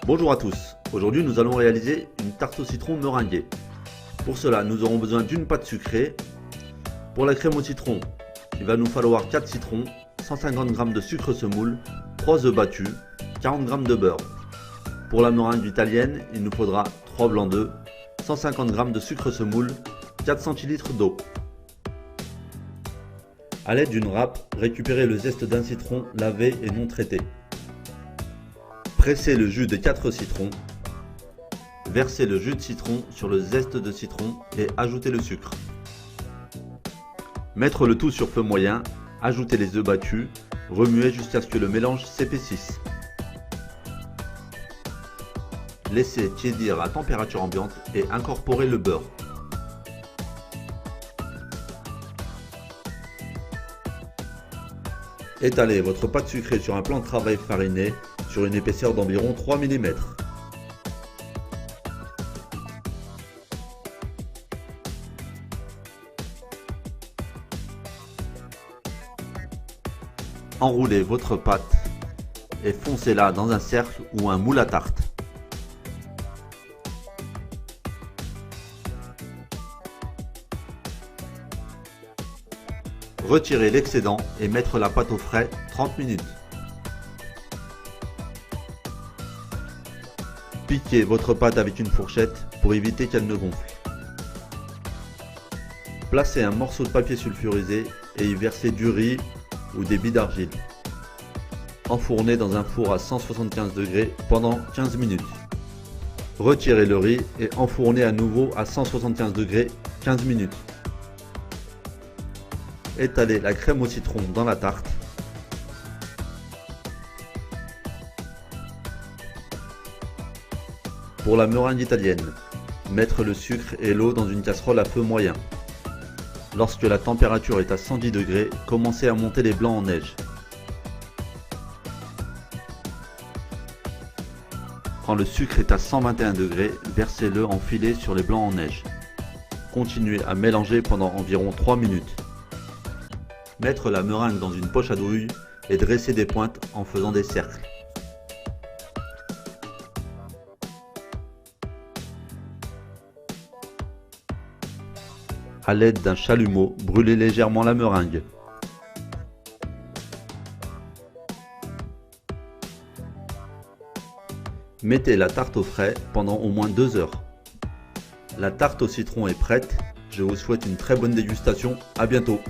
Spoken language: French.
Bonjour à tous, aujourd'hui nous allons réaliser une tarte au citron meringuée. Pour cela nous aurons besoin d'une pâte sucrée. Pour la crème au citron, il va nous falloir 4 citrons, 150 g de sucre semoule, 3 œufs battus, 40 g de beurre. Pour la meringue italienne, il nous faudra 3 blancs d'œufs, 150 g de sucre semoule, 4 centilitres d'eau. A l'aide d'une râpe, récupérez le zeste d'un citron lavé et non traité. Pressez le jus de 4 citrons. Versez le jus de citron sur le zeste de citron et ajoutez le sucre. Mettre le tout sur feu moyen, ajoutez les œufs battus, remuez jusqu'à ce que le mélange s'épaississe. Laissez tiédir à température ambiante et incorporez le beurre. Étalez votre pâte sucrée sur un plan de travail fariné sur une épaisseur d'environ 3 mm. Enroulez votre pâte et foncez-la dans un cercle ou un moule à tarte. Retirez l'excédent et mettre la pâte au frais 30 minutes. Piquez votre pâte avec une fourchette pour éviter qu'elle ne gonfle. Placez un morceau de papier sulfurisé et y versez du riz ou des billes d'argile. Enfournez dans un four à 175 degrés pendant 15 minutes. Retirez le riz et enfournez à nouveau à 175 degrés 15 minutes. Étalez la crème au citron dans la tarte. Pour la meringue italienne, mettre le sucre et l'eau dans une casserole à feu moyen. Lorsque la température est à 110 degrés, commencez à monter les blancs en neige. Quand le sucre est à 121 degrés, versez-le en filets sur les blancs en neige. Continuez à mélanger pendant environ 3 minutes. Mettre la meringue dans une poche à douille et dresser des pointes en faisant des cercles. A l'aide d'un chalumeau, brûlez légèrement la meringue. Mettez la tarte au frais pendant au moins 2 heures. La tarte au citron est prête. Je vous souhaite une très bonne dégustation. À bientôt.